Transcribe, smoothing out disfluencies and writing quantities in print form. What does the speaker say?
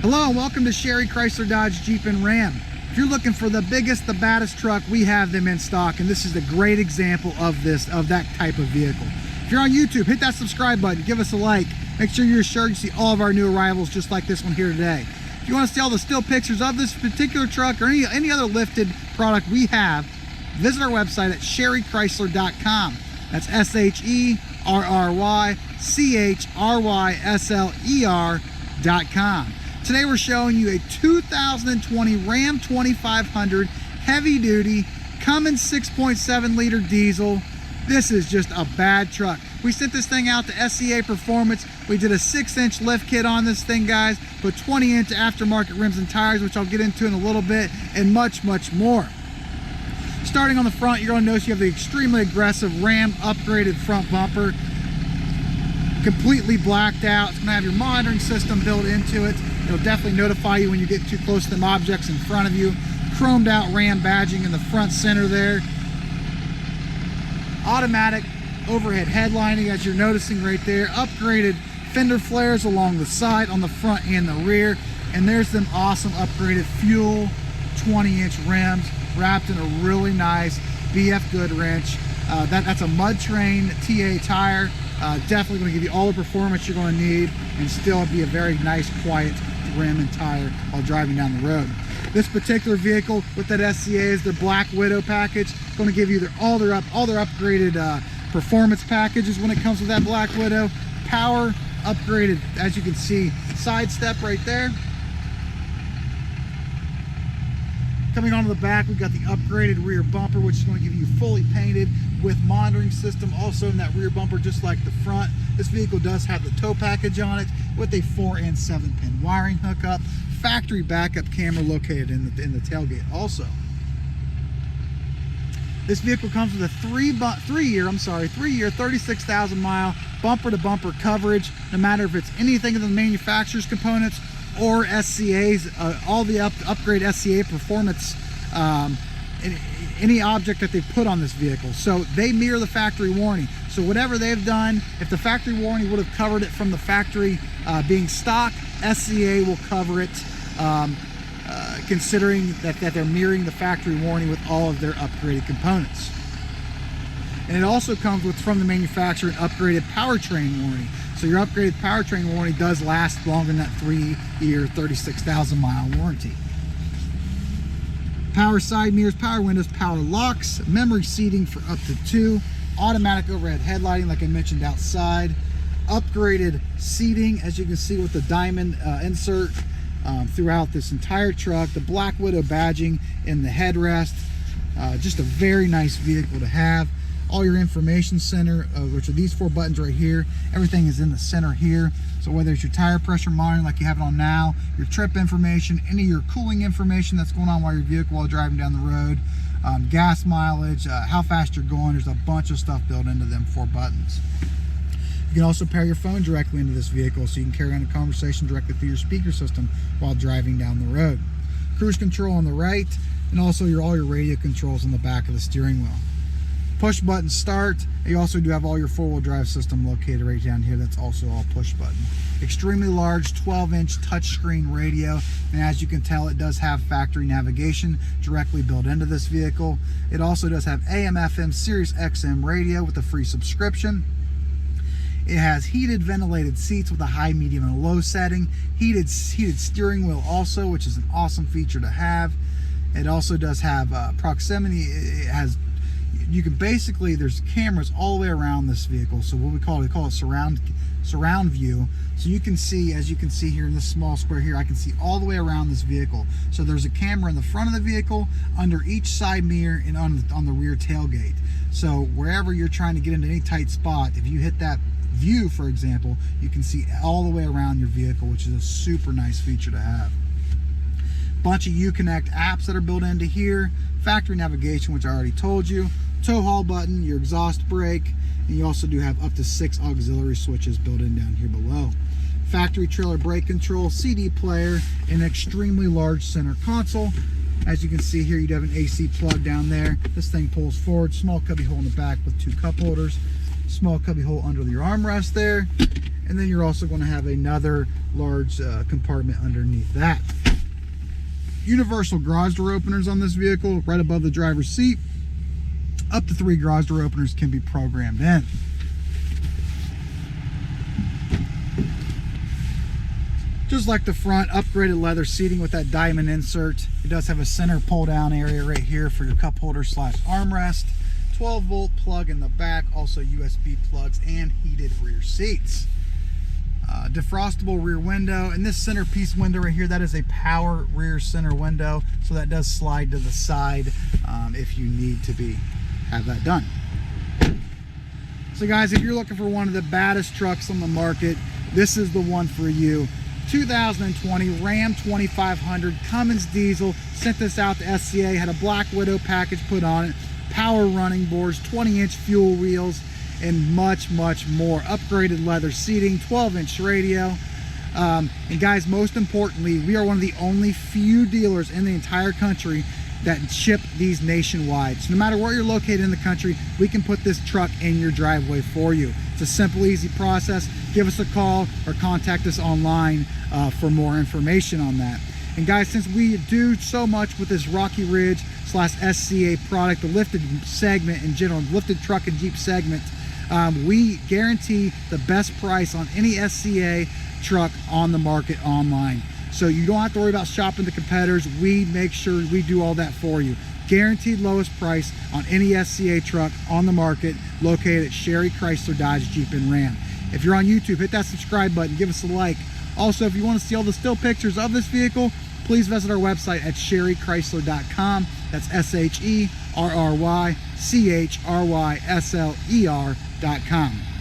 Hello and welcome to Sherry Chrysler Dodge Jeep and Ram. If you're looking for the biggest, the baddest truck, we have them in stock, and this is a great example of that type of vehicle. If you're on YouTube, hit that subscribe button, give us a like. Make sure you're sure you see all of our new arrivals just like this one here today. If you want to see all the still pictures of this particular truck or any other lifted product we have, visit our website at sherrychrysler.com. That's SHERRYCHRYSLER.com. Today we're showing you a 2020 Ram 2500 heavy duty Cummins 6.7 liter diesel. This is just a bad truck. We sent this thing out to SCA Performance. We did a 6-inch lift kit on this thing, guys, put 20-inch aftermarket rims and tires, which I'll get into in a little bit, and much, much more. Starting on the front, you're going to notice you have the extremely aggressive Ram upgraded front bumper, completely blacked out. It's going to have your monitoring system built into it. It'll definitely notify you when you get too close to them objects in front of you. Chromed out Ram badging in the front center there. Automatic overhead headlining, as you're noticing right there. Upgraded fender flares along the side, on the front and the rear. And there's them awesome upgraded fuel 20-inch rims wrapped in a really nice BFGoodrich. That's a mud train TA tire. Definitely going to give you all the performance you're going to need and still be a very nice, quiet rim and tire while driving down the road. This particular vehicle with that SCA is their Black Widow package. It's going to give you all their upgraded performance packages when it comes with that Black Widow. Power upgraded, as you can see, side step right there. Coming onto the back, we've got the upgraded rear bumper, which is going to give you fully painted with monitoring system also in that rear bumper, just like the front. This vehicle does have the tow package on it with a 4 and 7 pin wiring hookup. Factory backup camera located in the tailgate also. This vehicle comes with a three-year 36,000 mile bumper to bumper coverage, no matter if it's anything of the manufacturer's components or SCA's, all the upgrade SCA performance, any object that they've put on this vehicle. So they mirror the factory warranty. So whatever they've done, if the factory warranty would have covered it from the factory being stock, SCA will cover it, considering that they're mirroring the factory warranty with all of their upgraded components. And it also comes with, from the manufacturer, an upgraded powertrain warranty. So your upgraded powertrain warranty does last longer than that 3-year, 36,000 mile warranty. Power side mirrors, power windows, power locks, memory seating for up to 2, automatic overhead headlighting like I mentioned outside, upgraded seating, as you can see with the diamond insert throughout this entire truck, the Black Widow badging in the headrest. Just a very nice vehicle to have. All your information center, which are these 4 buttons right here, everything is in the center here. So whether it's your tire pressure monitoring like you have it on now, your trip information, any of your cooling information that's going on while your vehicle while driving down the road, gas mileage, how fast you're going, there's a bunch of stuff built into them 4 buttons. You can also pair your phone directly into this vehicle so you can carry on a conversation directly through your speaker system while driving down the road. Cruise control on the right, and also all your radio controls on the back of the steering wheel. Push button start. You also do have all your 4-wheel drive system located right down here. That's also all push button. Extremely large 12-inch touchscreen radio, and as you can tell, it does have factory navigation directly built into this vehicle. It also does have AM/FM Sirius XM radio with a free subscription. It has heated ventilated seats with a high, medium, and a low setting. Heated steering wheel also, which is an awesome feature to have. It also does have proximity. It has, you can basically, there's cameras all the way around this vehicle. So what we call it surround view. So you can see, as you can see here in this small square here, I can see all the way around this vehicle. So there's a camera in the front of the vehicle, under each side mirror, and on the rear tailgate. So wherever you're trying to get into any tight spot, if you hit that view, for example, you can see all the way around your vehicle, which is a super nice feature to have. Bunch of Uconnect apps that are built into here, factory navigation, which I already told you, tow haul button, your exhaust brake, and you also do have up to 6 auxiliary switches built in down here below. Factory trailer brake control, CD player, and an extremely large center console. As you can see here, you have an AC plug down there. This thing pulls forward, small cubby hole in the back with 2 cup holders, small cubby hole under your armrest there. and then you're also going to have another large compartment underneath that. Universal garage door openers on this vehicle, right above the driver's seat. Up to 3 garage door openers can be programmed in. Just like the front, upgraded leather seating with that diamond insert. It does have a center pull down area right here for your cup holder slash armrest. 12-volt plug in the back, also USB plugs and heated rear seats. Defrostable rear window, and this centerpiece window right here, that is a power rear center window, so that does slide to the side if you need to have that done. So guys, if you're looking for one of the baddest trucks on the market, this is the one for you. 2020 Ram 2500 Cummins diesel. Sent this out to SCA, had a Black Widow package put on it, power running boards, 20-inch fuel wheels, and much more. Upgraded leather seating, 12-inch radio. And guys, most importantly, we are one of the only few dealers in the entire country that ship these nationwide. So no matter where you're located in the country, we can put this truck in your driveway for you. It's a simple, easy process. Give us a call or contact us online for more information on that. And guys, since we do so much with this Rocky Ridge / SCA product, the lifted segment in general, lifted truck and Jeep segment, we guarantee the best price on any SCA truck on the market online. So you don't have to worry about shopping the competitors. We make sure we do all that for you. Guaranteed lowest price on any SCA truck on the market, located at Sherry Chrysler Dodge Jeep and Ram. If you're on YouTube, hit that subscribe button, give us a like. Also, if you want to see all the still pictures of this vehicle, please visit our website at sherrychrysler.com. That's SHERRYCHRYSLER.com.